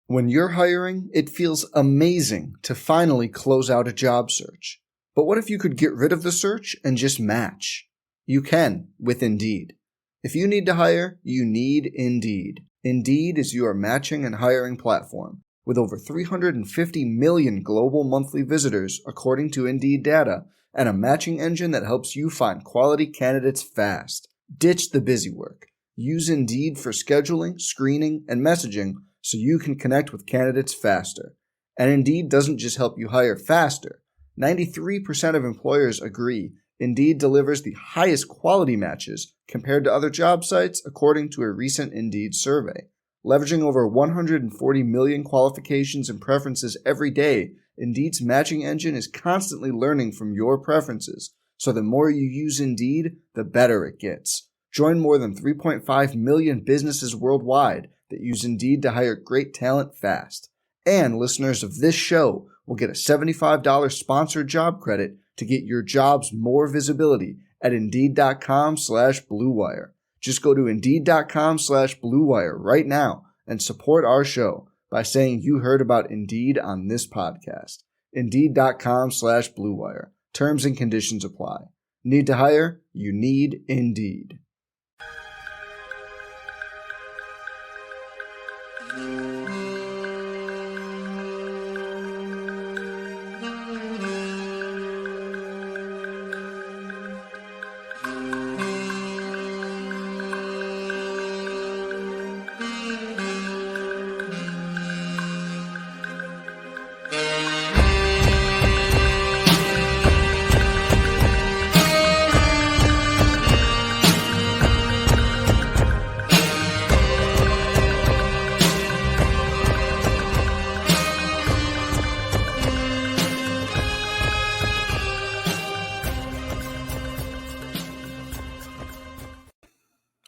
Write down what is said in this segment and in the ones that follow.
When you're hiring, it feels amazing to finally close out a job search. But what if you could get rid of the search and just match? You can with Indeed. If you need to hire, you need Indeed. Indeed is your matching and hiring platform. With over 350 million global monthly visitors, according to Indeed data, and a matching engine that helps you find quality candidates fast. Ditch the busy work. Use Indeed for scheduling, screening, and messaging so you can connect with candidates faster. And Indeed doesn't just help you hire faster. 93% of employers agree Indeed delivers the highest quality matches compared to other job sites, according to a recent Indeed survey. Leveraging over 140 million qualifications and preferences every day, Indeed's matching engine is constantly learning from your preferences, so the more you use Indeed, the better it gets. Join more than 3.5 million businesses worldwide that use Indeed to hire great talent fast. And listeners of this show will get a $75 sponsored job credit to get your jobs more visibility at Indeed.com/Blue Wire. Just go to Indeed.com/Blue Wire right now and support our show by saying you heard about Indeed on this podcast. Indeed.com/Blue Wire. Terms and conditions apply. Need to hire? You need Indeed.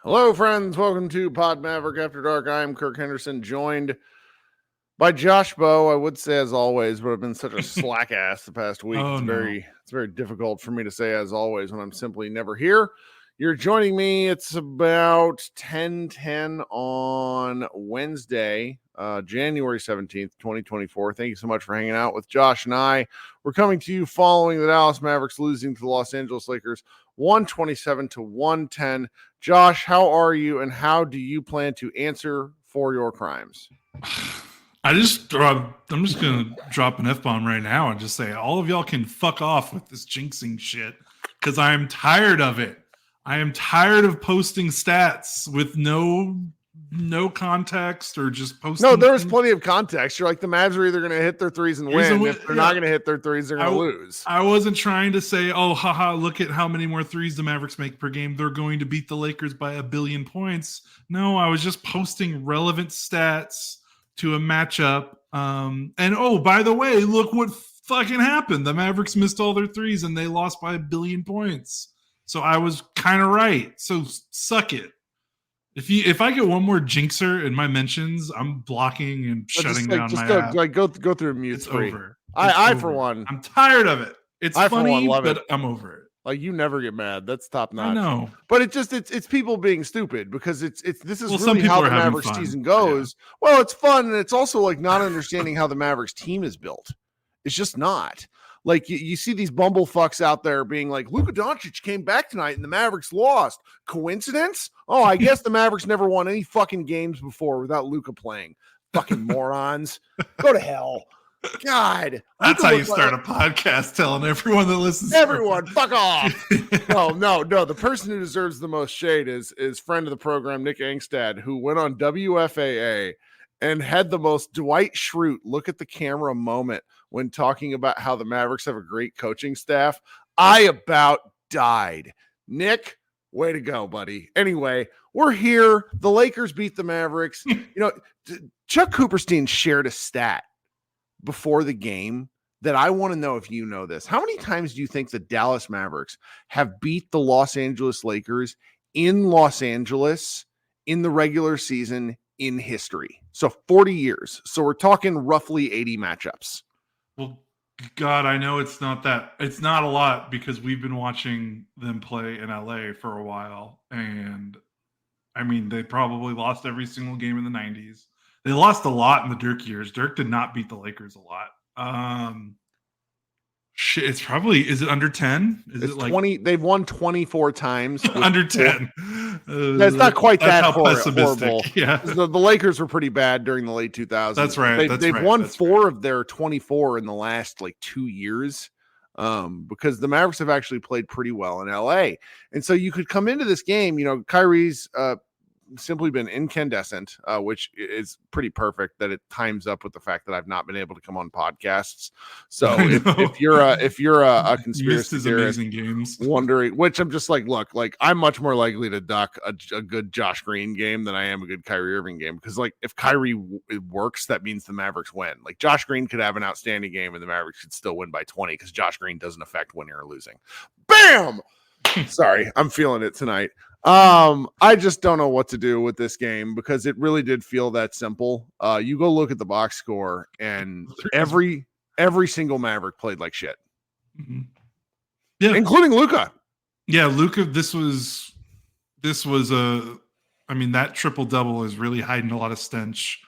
Hello, friends. Welcome to Pod Maverick After Dark. I am Kirk Henderson, joined by Josh Bowe. I would say as always, but I've been such a slack ass the past week. It's very difficult for me to say as always when I'm simply never here. You're joining me. It's about 10:10 on Wednesday, January 17th, 2024. Thank you so much for hanging out with Josh and I. We're coming to you following the Dallas Mavericks losing to the Los Angeles Lakers 127-110. Josh, how are you, and how do you plan to answer for your crimes? I'm just going to drop an F-bomb right now and just say all of y'all can fuck off with this jinxing shit because I am tired of it. I am tired of posting stats with no context or just posting. No, there was plenty of context. You're like, the Mavs are either going to hit their threes and win. If they're not going to hit their threes, they're going to lose. I wasn't trying to say, oh, haha, look at how many more threes the Mavericks make per game. They're going to beat the Lakers by 1 billion points. No, I was just posting relevant stats to a matchup. And oh, by the way, look what fucking happened. The Mavericks missed all their threes and they lost by 1 billion points. So I was kind of right. So suck it. If I get one more jinxer in my mentions, I'm blocking and shutting down my app. Go through a mute. It's over. I for one, I'm tired of it. It's funny, but I'm over it. Like, you never get mad. That's top notch. I know, but it's people being stupid because this is really really how the Mavericks Mavericks season goes. Yeah. Well, it's fun, and it's also like not understanding how the Mavericks team is built. It's just not. Like, you see these bumblefucks out there being like, Luka Doncic came back tonight and the Mavericks lost. Coincidence? Oh, I guess the Mavericks never won any fucking games before without Luka playing. Fucking morons. Go to hell. God. That's how you start a podcast, telling everyone that listens. Everyone, fuck off. No. The person who deserves the most shade is friend of the program, Nick Angstad, who went on WFAA and had the most Dwight Schrute look at the camera moment when talking about how the Mavericks have a great coaching staff. I about died. Nick, way to go, buddy. Anyway, we're here. The Lakers beat the Mavericks. Chuck Cooperstein shared a stat before the game that I want to know if you know this. How many times do you think the Dallas Mavericks have beat the Los Angeles Lakers in Los Angeles in the regular season in history? So 40 years. So we're talking roughly 80 matchups. Well, God, I know it's not a lot because we've been watching them play in LA for a while. And I mean, they probably lost every single game in the 90s. They lost a lot in the Dirk years. Dirk did not beat the Lakers a lot. Shit, it's probably, is it under 10? Is It's it like 20? They've won 24 times. under 10? It's not quite that pessimistic. horrible. Yeah, the Lakers were pretty bad during the late 2000s. That's right. They've won 4 of their 24 in the last like 2 years. Because the Mavericks have actually played pretty well in LA. And so you could come into this game, Kyrie's simply been incandescent, which is pretty perfect that it times up with the fact that I've not been able to come on podcasts. So if you're a conspiracy theorist games wondering, which I'm just look, I'm much more likely to duck a good Josh Green game than I am a good Kyrie Irving game, because if Kyrie works, that means the Mavericks win. Josh Green could have an outstanding game and the Mavericks could still win by 20 because Josh Green doesn't affect winning or losing. Bam! Sorry, I'm feeling it tonight. I just don't know what to do with this game because it really did feel that simple. You go look at the box score and every single Maverick played like shit. Mm-hmm. Yeah, including Luka. Yeah, Luka, this was that triple double is really hiding a lot of stench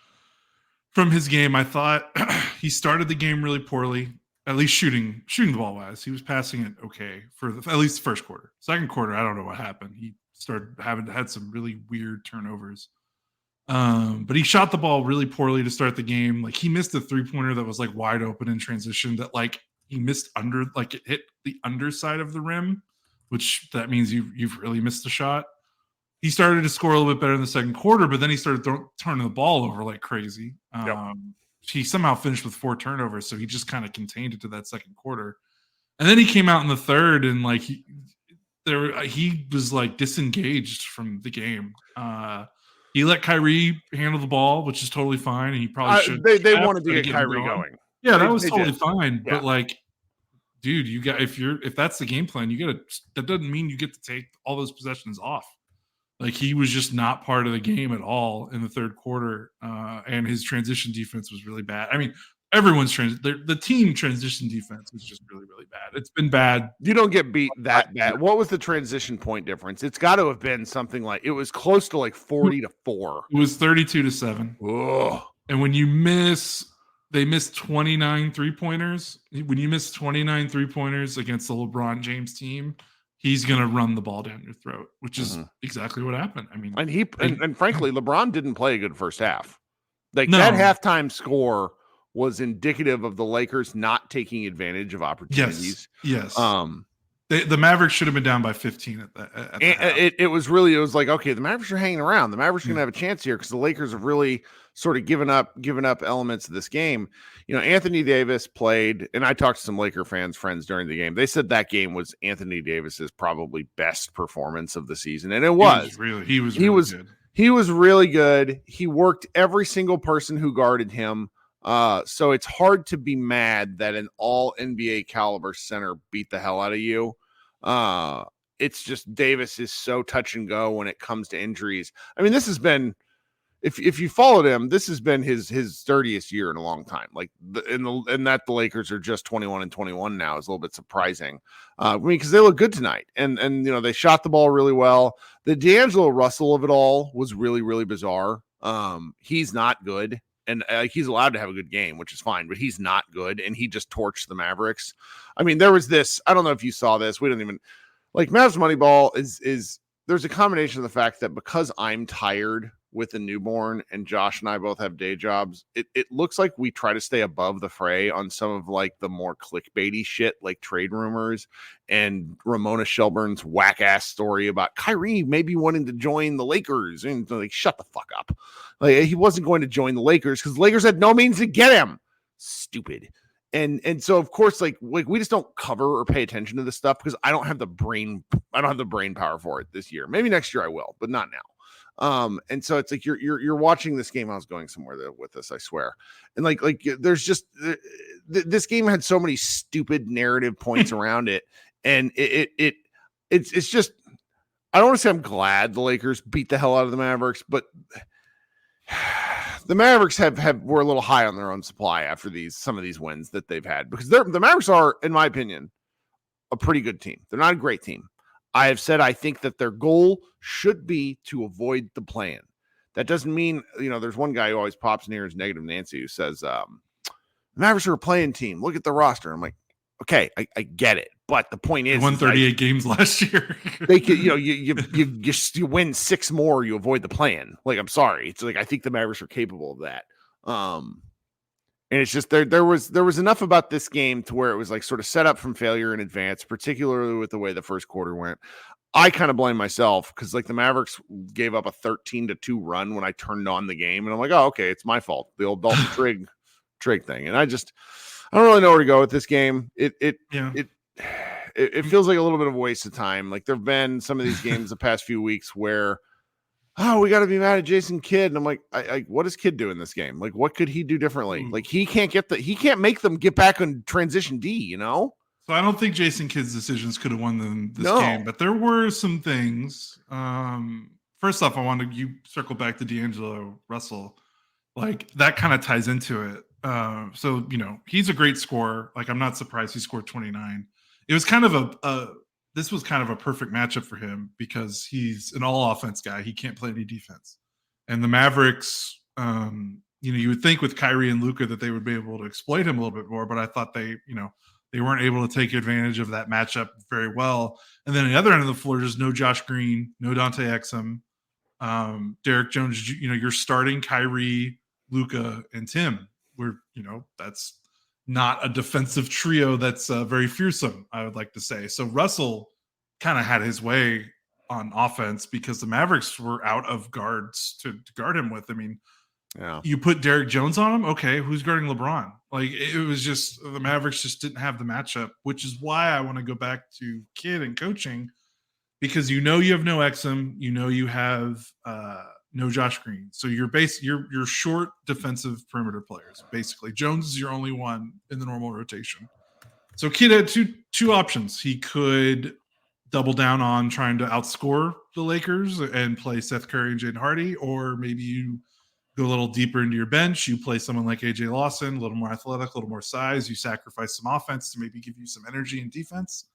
from his game. I thought he started the game really poorly. At least shooting the ball wise, he was passing it okay for at least the first quarter. Second quarter, I don't know what happened. He had some really weird turnovers. But he shot the ball really poorly to start the game. He missed a 3-pointer that was wide open in transition that he missed under, it hit the underside of the rim, which that means you've really missed a shot. He started to score a little bit better in the second quarter, but then he started turning the ball over like crazy. Yep. He somehow finished with 4 turnovers, so he just kind of contained it to that second quarter. And then he came out in the third, and he was disengaged from the game. He let Kyrie handle the ball, which is totally fine, and he probably should. They wanted to get Kyrie going. Yeah, that was totally fine. Yeah. But dude, you got if that's the game plan, that doesn't mean you get to take all those possessions off. He was just not part of the game at all in the third quarter, and his transition defense was really bad. I mean, everyone's the team transition defense was just really, really bad. It's been bad. You don't get beat that bad. What was the transition point difference? It's got to have been something it was close to 40-4. It was 32-7. Ugh. And when they missed 29 3-pointers. When you miss 29 3-pointers against the LeBron James team, he's going to run the ball down your throat, which is exactly what happened. I mean, and frankly, LeBron didn't play a good first half. No. That halftime score was indicative of the Lakers not taking advantage of opportunities. Yes. The Mavericks should have been down by 15 at the it was okay, the Mavericks are hanging around. The Mavericks are going to have a chance here because the Lakers have really sort of given up elements of this game. Anthony Davis played, and I talked to some Laker friends during the game. They said that game was Anthony Davis's probably best performance of the season, and it was. He was good. He was really good. He worked every single person who guarded him. So it's hard to be mad that an all NBA caliber center beat the hell out of you. It's just Davis is so touch and go when it comes to injuries. I mean, this has been, if you followed him, this has been his dirtiest year in a long time. And that the Lakers are just 21-21 now is a little bit surprising. Because they look good tonight, and they shot the ball really well. The D'Angelo Russell of it all was really, really bizarre. He's not good. And he's allowed to have a good game, which is fine, but he's not good. And he just torched the Mavericks. I mean, there was this, I don't know if you saw this. We don't even Mavs Moneyball is there's a combination of the fact that because I'm tired with a newborn and Josh and I both have day jobs, it looks like we try to stay above the fray on some of the more clickbaity shit, like trade rumors and Ramona Shelburne's whack ass story about Kyrie maybe wanting to join the Lakers, and shut the fuck up. He wasn't going to join the Lakers because the Lakers had no means to get him. Stupid. And so of course, we just don't cover or pay attention to this stuff because I don't have the brain power for it this year. Maybe next year I will, but not now. And so it's you're watching this game. I was going somewhere with this, I swear. And there's just this game had so many stupid narrative points around it, and it's just, I don't want to say I'm glad the Lakers beat the hell out of the Mavericks, but the Mavericks were a little high on their own supply after some of these wins that they've had, because the Mavericks are, in my opinion, a pretty good team. They're not a great team. I have said I think that their goal should be to avoid the play-in. That doesn't mean, there's one guy who always pops near his negative Nancy who says, the Mavericks are a playing team. Look at the roster. I'm like, okay, I get it. But the point is, they won 38 games last year. They could, you win 6 more, you avoid the plan. Like, I'm sorry. It's like, I think the Mavericks are capable of that. And it's just there was enough about this game to where it was like sort of set up from failure in advance, particularly with the way the first quarter went. I kind of blame myself because like the Mavericks gave up a 13-2 run when I turned on the game, and I'm like, oh, okay, it's my fault. The old Dalton Trigg thing. And I don't really know where to go with this game. It feels like a little bit of a waste of time. Like there've been some of these games the past few weeks where, oh, we got to be mad at Jason Kidd. And I'm like, what does Kidd do in this game? Like, what could he do differently? Like he can't make them get back on transition D, So I don't think Jason Kidd's decisions could have won them this game, but there were some things. First off, I wanted you circle back to D'Angelo Russell. Like that kind of ties into it. So, he's a great scorer. Like I'm not surprised he scored 29. It was kind of this was kind of a perfect matchup for him because he's an all offense guy. He can't play any defense. And the Mavericks, you would think with Kyrie and Luka that they would be able to exploit him a little bit more, but I thought they weren't able to take advantage of that matchup very well. And then the other end of the floor, there's no Josh Green, no Dante Exum, Derek Jones. You're starting Kyrie, Luka, and Tim. That's not a defensive trio that's very fearsome, I would like to say. So Russell kind of had his way on offense because the Mavericks were out of guards to guard him with. I mean, you put Derek Jones on him. Okay, who's guarding LeBron? Like it was just the Mavericks just didn't have the matchup, which is why I want to go back to Kidd and coaching because you have no Exum, you have no Josh Green. So you're short defensive perimeter players. Basically, Jones is your only one in the normal rotation. So Kidd had two options. He could double down on trying to outscore the Lakers and play Seth Curry and Jaden Hardy, or maybe you go a little deeper into your bench. You play someone like AJ Lawson, a little more athletic, a little more size. You sacrifice some offense to maybe give you some energy and defense.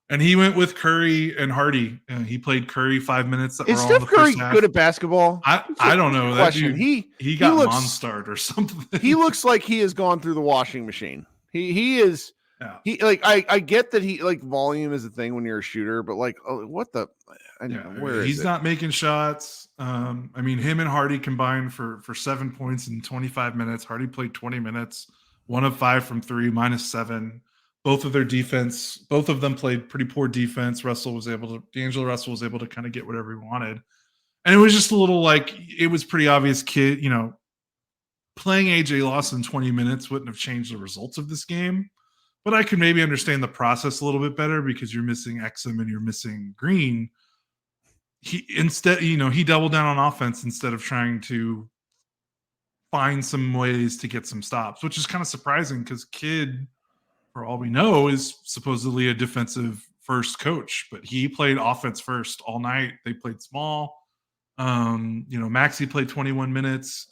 And he went with Curry and Hardy. And he played Curry 5 minutes. Is Steph Curry good at basketball? I don't know. That dude, he got monstered or something. He looks like he has gone through the washing machine. He is. Yeah. He I get that he volume is a thing when you're a shooter, but what the? He's not making shots. Him and Hardy combined for 7 points in 25 minutes. Hardy played 20 minutes, 1 of 5 from 3, -7. Both of their defense, both of them played pretty poor defense. D'Angelo Russell was able to kind of get whatever he wanted. And it was just a little it was pretty obvious Kidd, playing AJ Lawson 20 minutes wouldn't have changed the results of this game. But I could maybe understand the process a little bit better because you're missing Exum and you're missing Green. He doubled down on offense instead of trying to find some ways to get some stops, which is kind of surprising because Kidd, for all we know, is supposedly a defensive first coach, but he played offense first all night. They played small. Maxey played 21 minutes.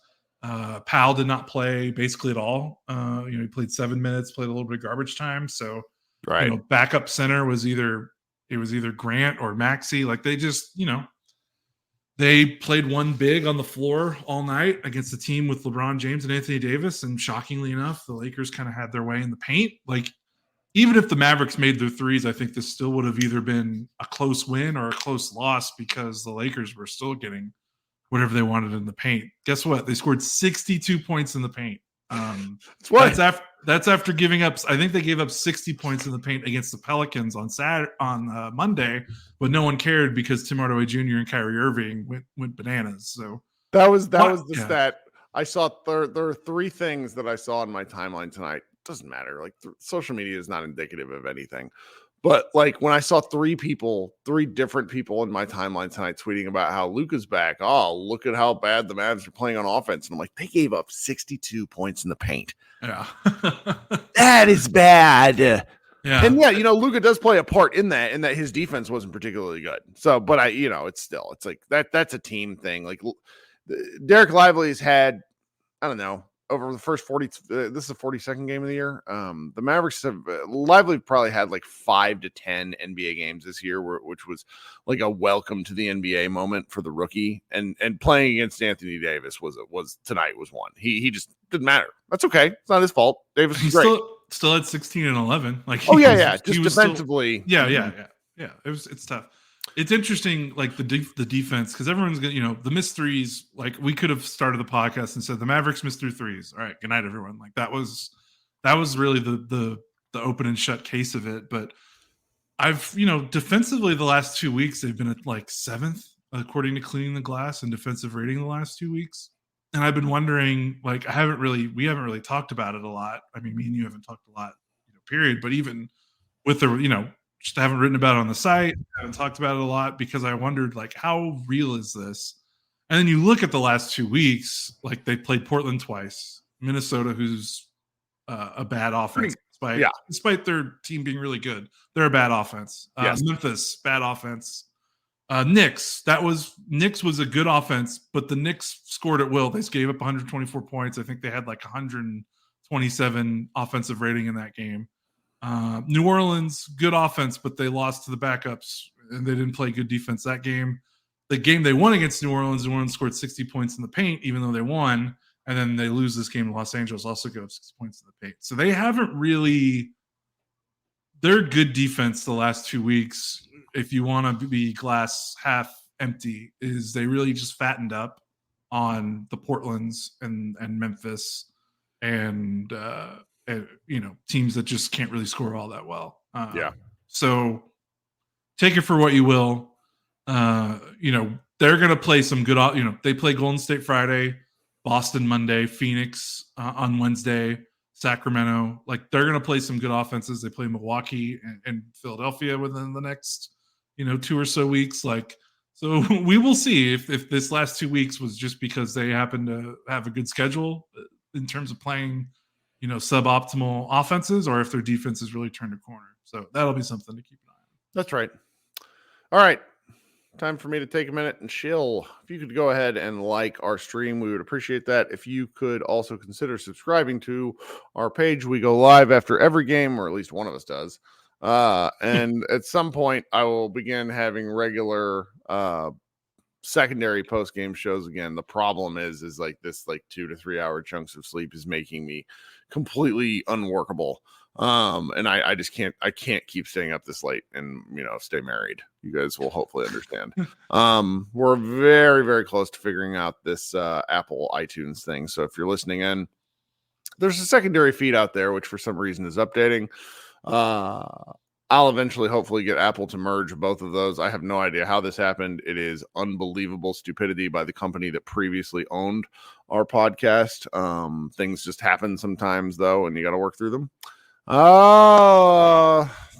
Powell did not play basically at all. He played 7 minutes, played a little bit of garbage time. So, backup center was either Grant or Maxey. Like they just, they played one big on the floor all night against a team with LeBron James and Anthony Davis. And shockingly enough, the Lakers kind of had their way in the paint. Like, even if the Mavericks made their threes, I think this still would have either been a close win or a close loss because the Lakers were still getting whatever they wanted in the paint. Guess what? They scored 62 points in the paint. That's after giving up. I think they gave up 60 points in the paint against the Pelicans on Monday, but no one cared because Tim Hardaway Jr. and Kyrie Irving went bananas. So that was the stat. I saw there are 3 things that I saw in my timeline tonight. It doesn't matter. Social media is not indicative of anything. But when I saw 3 different people in my timeline tonight tweeting about how Luka's back. Oh, look at how bad the Mavs are playing on offense. And I'm like, they gave up 62 points in the paint. Yeah. That is bad. Yeah. And Luka does play a part in that his defense wasn't particularly good. So, but it's like that's a team thing. Derek Lively's had, I don't know, over the first 40. This is the 42nd game of the year. The Mavericks have Lively probably had like 5 to 10 NBA games this year, which was like a welcome to the NBA moment for the rookie. And playing against Anthony Davis was tonight was one. He just didn't matter. That's okay. It's not his fault. Davis was great. Still had 16 and 11. Like, just defensively. Yeah. It's tough. It's interesting, like the defense, because everyone's gonna, the missed threes. Like, we could have started the podcast and said the Mavericks missed through threes. All right, good night, everyone. Like, that was really the open and shut case of it. But I've defensively the last 2 weeks they've been at like 7th according to Cleaning the Glass and defensive rating the last 2 weeks. And I've been wondering, like, we haven't really talked about it a lot. I mean, me and you haven't talked a lot, period. But even with the just haven't written about it on the site, haven't talked about it a lot, because I wondered, like, how real is this? And then you look at the last 2 weeks, like they played Portland twice, Minnesota, who's a bad offense, despite their team being really good. They're a bad offense. Yes. Memphis, bad offense. Knicks was a good offense, but the Knicks scored at will. They gave up 124 points. I think they had like 127 offensive rating in that game. New Orleans, good offense, but they lost to the backups and they didn't play good defense that game. The game they won against New Orleans scored 60 points in the paint, even though they won. And then they lose this game in Los Angeles, also give up 60 points in the paint. So they haven't really – they're good defense the last 2 weeks. If you want to be glass half empty, is they really just fattened up on the Portlands and Memphis and teams that just can't really score all that well. So take it for what you will. They're going to play some good, they play Golden State Friday, Boston Monday, Phoenix on Wednesday, Sacramento. Like, they're going to play some good offenses. They play Milwaukee and Philadelphia within the next, 2 or so weeks. Like, so we will see if this last 2 weeks was just because they happen to have a good schedule in terms of playing, suboptimal offenses, or if their defense has really turned a corner. So that'll be something to keep an eye on. That's right. All right. Time for me to take a minute and chill. If you could go ahead and like our stream, we would appreciate that. If you could also consider subscribing to our page. We go live after every game, or at least one of us does. And at some point I will begin having regular secondary post-game shows again. The problem is like this 2 to 3 hour chunks of sleep is making me completely unworkable. And I just can't keep staying up this late and stay married. You guys will hopefully understand. We're very, very close to figuring out this Apple iTunes thing. So if you're listening in, there's a secondary feed out there which for some reason is updating. I'll eventually hopefully get Apple to merge both of those. I have no idea how this happened. It is unbelievable stupidity by the company that previously owned our podcast. Things just happen sometimes though, and you got to work through them.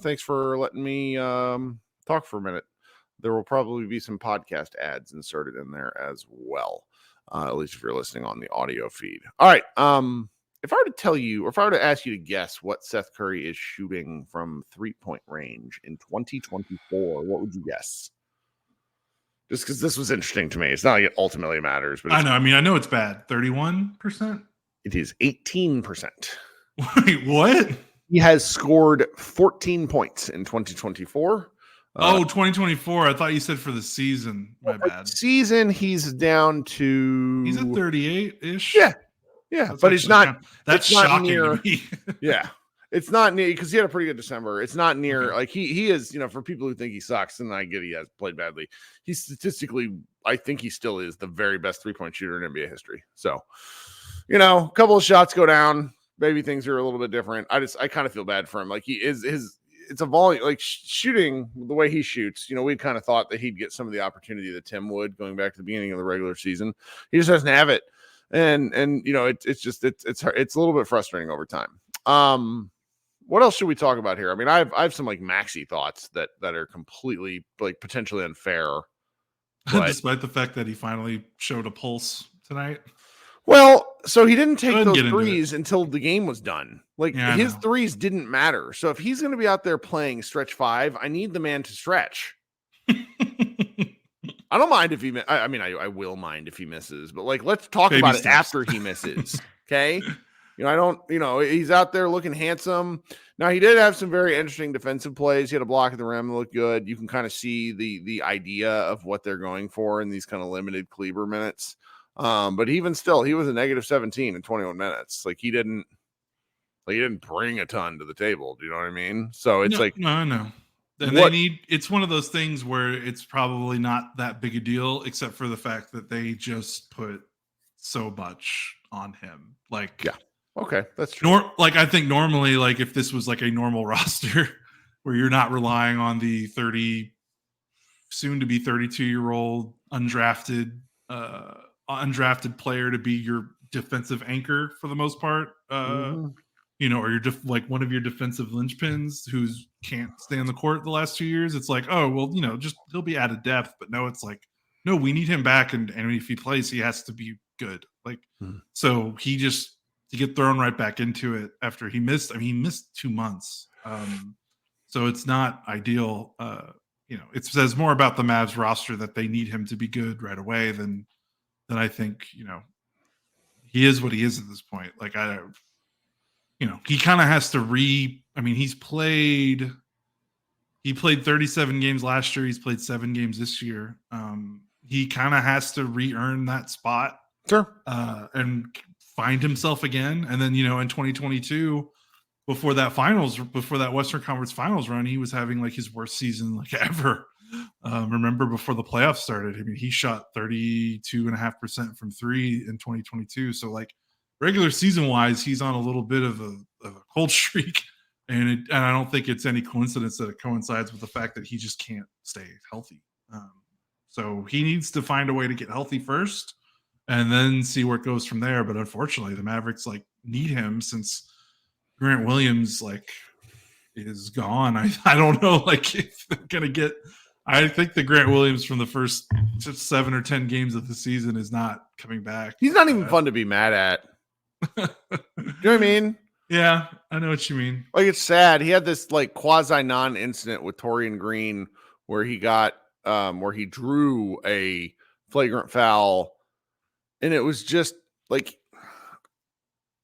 Thanks for letting me talk for a minute. There will probably be some podcast ads inserted in there as well, at least if you're listening on the audio feed. All right. If I were to tell you, or if I were to ask you to guess what Seth Curry is shooting from 3-point range in 2024, what would you guess? Just because this was interesting to me. It's not like it ultimately matters. But I know. I mean, I know it's bad. 31%? It is 18%. Wait, what? He has scored 14 points in 2024. 2024. I thought you said for the season. My bad. Season, he's down to... He's at 38-ish? Yeah, that's but it's not. That's it's not shocking near, to me. Yeah, it's not near because he had a pretty good December. It's not near like he is. For people who think he sucks, and I get he has played badly. He's statistically, I think he still is the very best 3-point shooter in NBA history. So, a couple of shots go down, maybe things are a little bit different. I kind of feel bad for him. Like he is it's a volume, like shooting the way he shoots. We kind of thought that he'd get some of the opportunity that Tim would going back to the beginning of the regular season. He just doesn't have it. And it's a little bit frustrating over time. What else should we talk about here? I mean, I have some like Maxey thoughts that are completely like potentially unfair, despite the fact that he finally showed a pulse tonight. Well, so he didn't take those threes until the game was done. Like his threes didn't matter. So if he's going to be out there playing stretch 5, I need the man to stretch. I don't mind if he. I mean, I will mind if he misses, but like, let's talk Baby about it steps. after he misses. Okay. I don't. He's out there looking handsome. Now he did have some very interesting defensive plays. He had a block at the rim that looked good. You can kind of see the idea of what they're going for in these kind of limited Kleber minutes. But even still, he was a negative 17 in 21 minutes. Like he didn't bring a ton to the table. Do you know what I mean? So it's no. And it's one of those things where it's probably not that big a deal, except for the fact that they just put so much on him. Like, yeah, okay, that's true. I think normally, like if this was like a normal roster where you're not relying on the 30, soon to be 32-year-old undrafted player to be your defensive anchor for the most part. Or you're like one of your defensive linchpins who's can't stay on the court the last 2 years. It's like, oh, well, just he'll be out of depth. But no, it's like, no, we need him back. And if he plays, he has to be good. Like, so to get thrown right back into it after he missed 2 months. So it's not ideal. It says more about the Mavs roster that they need him to be good right away than I think, he is what he is at this point. Like, he kind of has to he played 37 games last year. He's played 7 games this year. He kind of has to re-earn that spot. Sure. And find himself again. And then, in 2022, before that Western Conference Finals run, he was having like his worst season like ever. Remember before the playoffs started, he shot 32.5% from 3 in 2022. So like, regular season wise, he's on a little bit of a cold streak, and I don't think it's any coincidence that it coincides with the fact that he just can't stay healthy. So he needs to find a way to get healthy first, and then see where it goes from there. But unfortunately, the Mavericks need him since Grant Williams is gone. I don't know if they're gonna get. I think the Grant Williams from the first 7 or 10 games of the season is not coming back. He's not even fun to be mad at. You know what I mean? Yeah, I know what you mean. Like, it's sad. He had this quasi non-incident with Torian Green where he got where he drew a flagrant foul, and it was just like,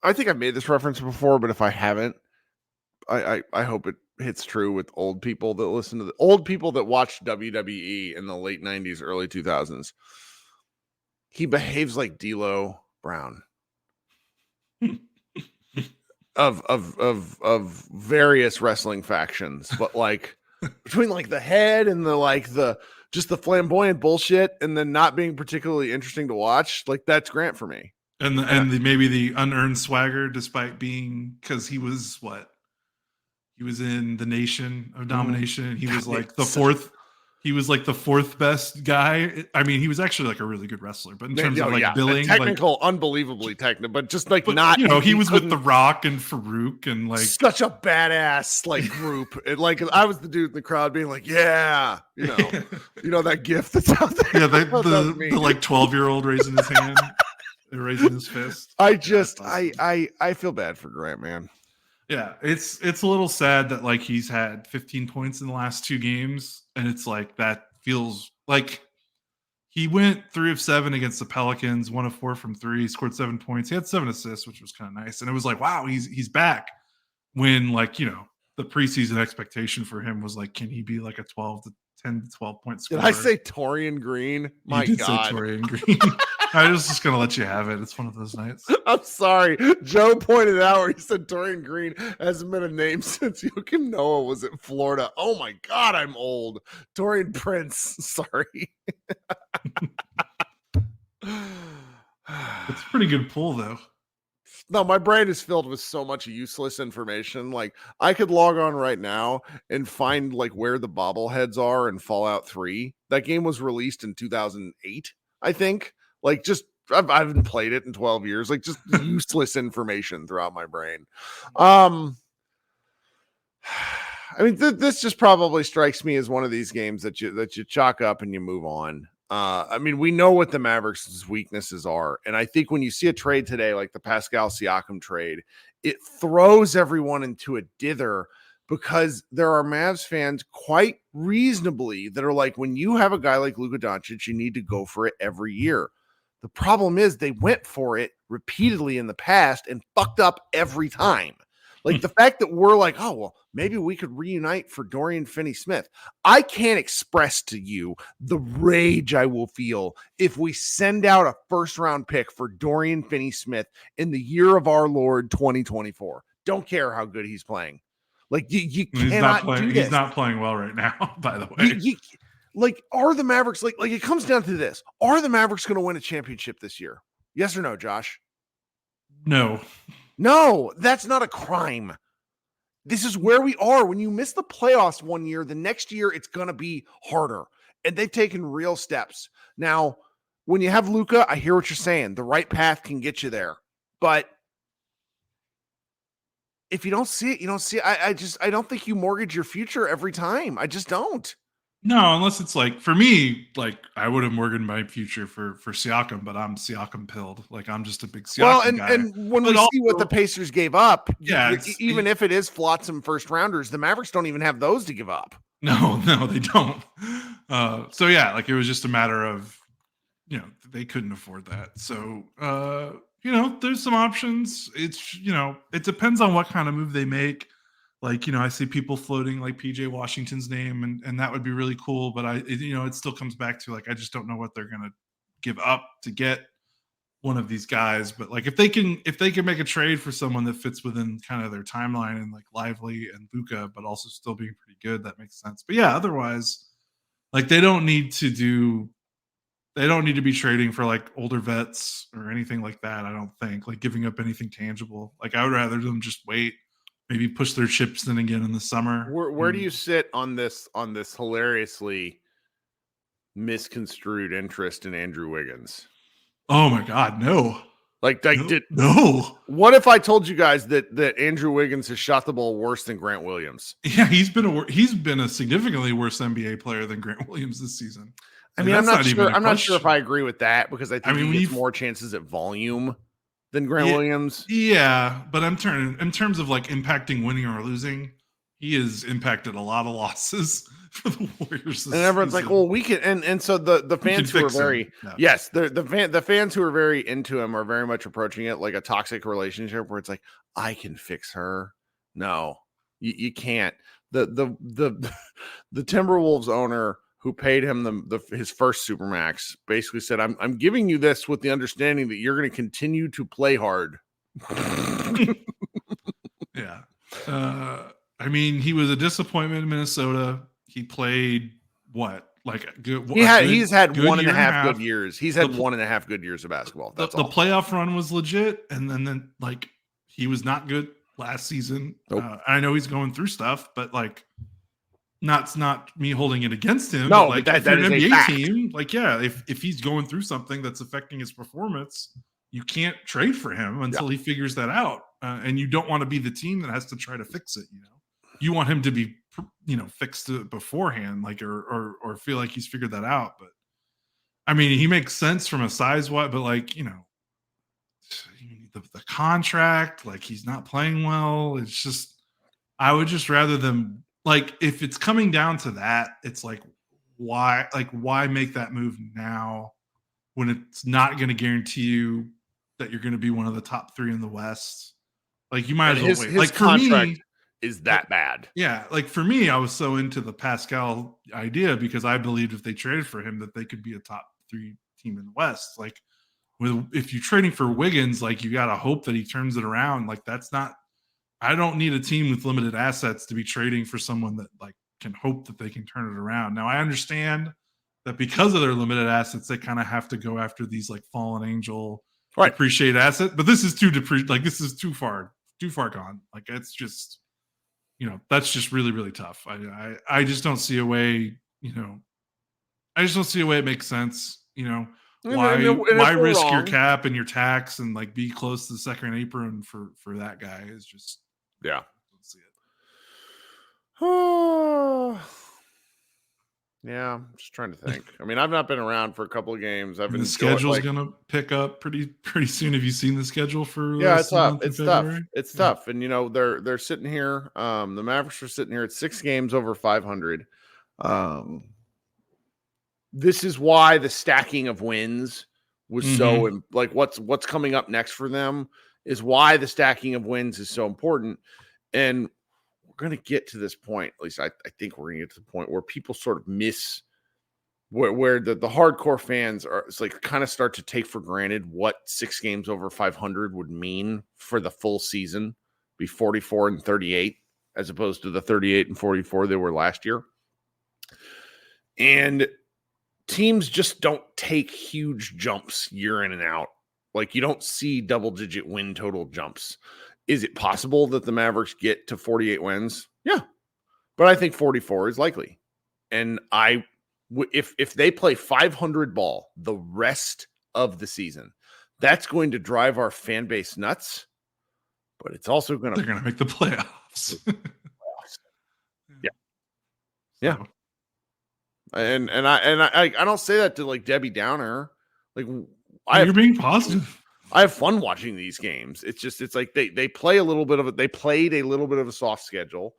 I think I've made this reference before, but if I haven't, I hope it hits true with old people that listen to the old people that watched WWE in the late 90s, early 2000s. He behaves like D'Lo Brown. of various wrestling factions, but between the head and the just the flamboyant bullshit, and then not being particularly interesting to watch, that's Grant for me. And maybe the unearned swagger, despite being, because he was he was in the Nation of Domination. He was the fourth. He was the fourth best guy. He was actually a really good wrestler, but in terms of billing, technical, unbelievably technical, but just not. He was with The Rock and Farouk and such a badass group. I was the dude in the crowd being yeah, that gift that's out there. Yeah, the 12-year-old raising his hand, raising his fist. I feel bad for Grant, man. Yeah, it's a little sad that he's had 15 points in the last 2 games, and it's that feels like he went 3 of 7 against the Pelicans, 1 of 4 from 3, scored 7 points. He had 7 assists, which was kind of nice, and it was wow, he's back. When the preseason expectation for him was can he be a 10 to 12 point scorer? Did I say Torian Green? My God, say Torian Green. I was just gonna let you have it. It's one of those nights. I'm sorry. Joe pointed out where he said Torian Green hasn't been a name since Joakim Noah was at Florida. Oh my God, I'm old. Torian Prince. Sorry. It's a pretty good pull, though. No, my brain is filled with so much useless information. I could log on right now and find where the bobbleheads are in Fallout 3. That game was released in 2008, I think. I haven't played it in 12 years. Just useless information throughout my brain. This just probably strikes me as one of these games that you chalk up and you move on. We know what the Mavericks' weaknesses are. And I think when you see a trade today, like the Pascal Siakam trade, it throws everyone into a dither because there are Mavs fans quite reasonably that are like, when you have a guy like Luka Doncic, you need to go for it every year. The problem is they went for it repeatedly in the past and fucked up every time. Like the fact that we're like, oh, well, maybe we could reunite for Dorian Finney-Smith. I can't express to you the rage I will feel if we send out a first-round pick for Dorian Finney-Smith in the year of our Lord 2024. Don't care how good he's playing. Like you cannot do this. He's not playing well right now, by the way. Like, are the Mavericks like it comes down to this? Are the Mavericks going to win a championship this year? Yes or no, Josh? No, that's not a crime. This is where we are. When you miss the playoffs one year, the next year it's going to be harder. And they've taken real steps. Now, when you have Luka, I hear what you're saying. The right path can get you there. But if you don't see it, you don't see it. I don't think you mortgage your future every time. I just don't. No, unless it's like, for me, like I would have mortgaged my future for Siakam, but I'm Siakam pilled. Like I'm just a big Siakam guy. And when we see what the Pacers gave up, even if it is flotsam first rounders, the Mavericks don't even have those to give up. No, they don't. So yeah, like it was just a matter of, they couldn't afford that. So, there's some options. It's, it depends on what kind of move they make. Like, I see people floating like PJ Washington's name and that would be really cool. But it still comes back to like, I just don't know what they're going to give up to get one of these guys. But like, if they can make a trade for someone that fits within kind of their timeline and like Lively and Luka, but also still being pretty good, that makes sense. But yeah, otherwise, like they don't need to be trading for like older vets or anything like that. I don't think like giving up anything tangible. Like I would rather them just wait, maybe push their chips in again in the summer. Where do you sit on this hilariously misconstrued interest in Andrew Wiggins? Oh my God, no. No. What if I told you guys that Andrew Wiggins has shot the ball worse than Grant Williams? Yeah, he's been a significantly worse NBA player than Grant Williams this season. I mean, I'm not sure if I agree with that because I think he gets more chances at volume than Grant Williams. Yeah, but in terms of like impacting winning or losing, he has impacted a lot of losses for the Warriors. And everyone's like, well, we can, and so the fans who are very the fans who are very into him are very much approaching it like a toxic relationship where it's like, I can fix her. No, you can't. The Timberwolves owner who paid him his first supermax basically said, I'm giving you this with the understanding that you're going to continue to play hard. Yeah. I mean, he was a disappointment in Minnesota. He played what? Like good. He's had 1.5 good years. He's had 1.5 good years of basketball. That's the playoff run was legit. And then like he was not good last season. Nope. I know he's going through stuff, but like, not me holding it against him. No, but like that is an a NBA fact. team, like if he's going through something that's affecting his performance, you can't trade for him until he figures that out. And you don't want to be the team that has to try to fix it. You want him to be fixed beforehand, like or feel like he's figured that out. But I mean, he makes sense from a size wise, but like the contract, like he's not playing well. It's just I would just rather them. Like, if it's coming down to that, it's like, why make that move now when it's not going to guarantee you that you're going to be one of the top 3 in the West? Like, you might as well wait. His contract is that bad. Yeah. Like, for me, I was so into the Pascal idea because I believed if they traded for him that they could be a top 3 team in the West. Like, if you're trading for Wiggins, like, you got to hope that he turns it around. Like, that's not. I don't need a team with limited assets to be trading for someone that like can hope that they can turn it around. Now I understand that because of their limited assets, they kind of have to go after these like fallen angel depreciate asset, but this is this is too far gone. Like it's just, that's just really, really tough. I just don't see a way, I just don't see a way it makes sense. Why risk your cap and your tax and like be close to the second apron for that guy is just I don't see Yeah, I'm just trying to think. I mean, I've not been around for a couple of games. I've And been the schedule's gonna pick up pretty soon. Have you seen the schedule for the rest of the month in February? It's tough. And they're sitting here. The Mavericks are sitting here at 6 games over 500. This is why the stacking of wins was so like what's coming up next for them is why the stacking of wins is so important. And we're going to get to this point. At least I think we're going to get to the point where people sort of miss where the hardcore fans are. It's like kind of start to take for granted what 6 games over 500 would mean for the full season, be 44 and 38 as opposed to the 38 and 44 they were last year. And teams just don't take huge jumps year in and out. Like you don't see double-digit win total jumps. Is it possible that the Mavericks get to 48 wins? Yeah, but I think 44 is likely. And if they play 500 ball the rest of the season, that's going to drive our fan base nuts. But it's also going to they're going to make the playoffs. Yeah. So. And I don't say that to like Debbie Downer. Like you're being positive. I have fun watching these games. It's like they play a little bit of it. They played a little bit of a soft schedule,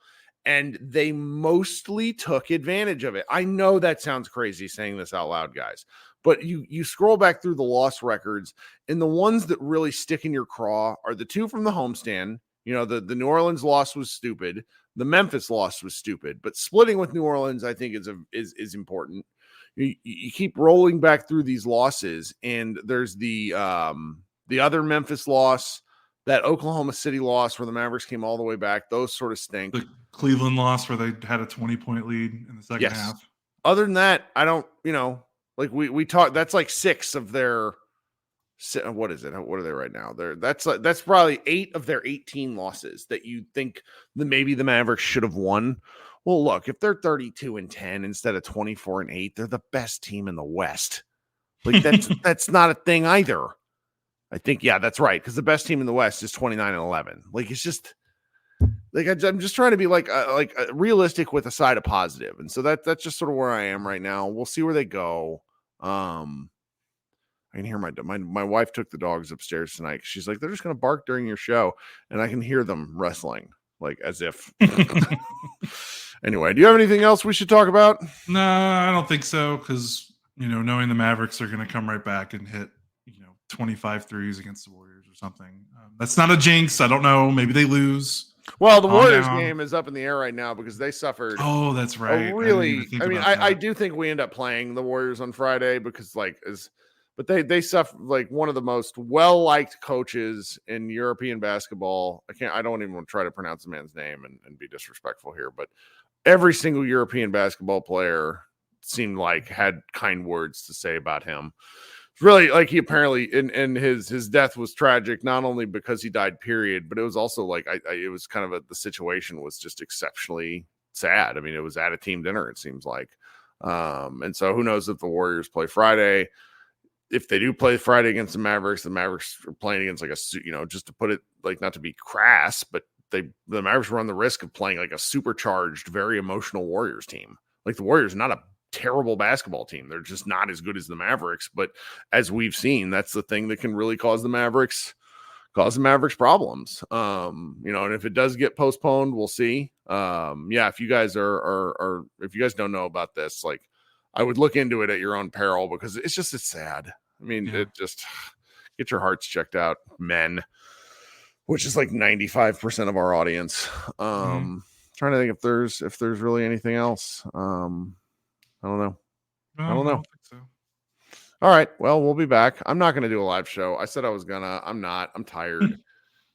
and they mostly took advantage of it. I know that sounds crazy saying this out loud, guys, but you scroll back through the loss records, and the ones that really stick in your craw are the 2 from the homestand. The New Orleans loss was stupid. The Memphis loss was stupid, but splitting with New Orleans, I think, is important. You keep rolling back through these losses, and there's the other Memphis loss, that Oklahoma City loss where the Mavericks came all the way back. Those sort of stink. The Cleveland loss where they had a 20-point lead in the second half. Other than that, I don't, like we talked. That's like 6 of their. What is it? What are they right now? That's probably 8 of their 18 losses that you think that maybe the Mavericks should have won. Well, look, if they're 32-10 instead of 24-8, they're the best team in the West. Like that's not a thing either. I think, yeah, that's right. Because the best team in the West is 29-11. Like it's just like I'm just trying to be like realistic with a side of positive, and so that's just sort of where I am right now. We'll see where they go. I can hear my wife took the dogs upstairs tonight. She's like, they're just going to bark during your show. And I can hear them wrestling, like as if. Anyway, do you have anything else we should talk about? No, I don't think so. Because, knowing the Mavericks are going to come right back and hit, 25 threes against the Warriors or something. That's not a jinx. I don't know. Maybe they lose. Well, the Warriors game is up in the air right now because they suffered. Oh, that's right. I do think we end up playing the Warriors on Friday because but they suffer like one of the most well-liked coaches in European basketball. I don't even want to try to pronounce the man's name and be disrespectful here, but every single European basketball player seemed like had kind words to say about him. Really, like he apparently and his death was tragic, not only because he died, period, but it was also like it was kind of the situation was just exceptionally sad. I mean, it was at a team dinner, it seems like. And so who knows if the Warriors play Friday. If they do play Friday against the Mavericks are playing against like just to put it like not to be crass, but the Mavericks run the risk of playing like a supercharged, very emotional Warriors team. Like the Warriors, not a terrible basketball team. They're just not as good as the Mavericks. But as we've seen, that's the thing that can really cause the Mavericks problems. And if it does get postponed, we'll see. If you guys if you guys don't know about this, like I would look into it at your own peril because it's sad. I mean, It just get your hearts checked out, men, which is like 95% of our audience. Trying to think if there's really anything else. I don't know. I don't know. Think so. All right. Well, we'll be back. I'm not going to do a live show. I said I was gonna. I'm not. I'm tired.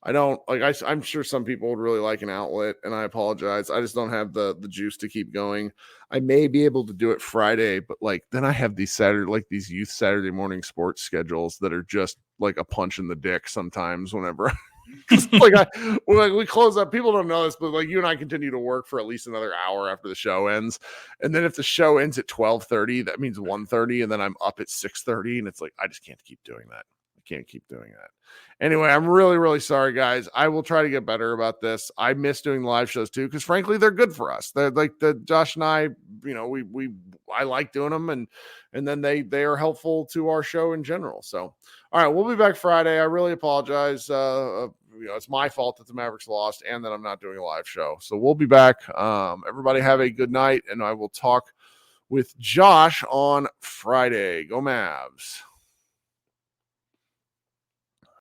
I don't like. I'm sure some people would really like an outlet, and I apologize. I just don't have the juice to keep going. I may be able to do it Friday, but like then I have these these youth Saturday morning sports schedules that are just like a punch in the dick sometimes. Whenever we close up, people don't know this, but like you and I continue to work for at least another hour after the show ends, and then if the show ends at 12:30, that means 1:30, and then I'm up at 6:30, and it's like I just can't keep doing that. can't keep doing that. Anyway, I'm really, really sorry, guys. I will try to get better about this. I miss doing live shows too, because frankly, they're good for us. They're like Josh and I, I like doing them, and then they are helpful to our show in general. So, all right, we'll be back Friday. I really apologize. It's my fault that the Mavericks lost and that I'm not doing a live show. So we'll be back. Everybody have a good night, and I will talk with Josh on Friday. Go Mavs.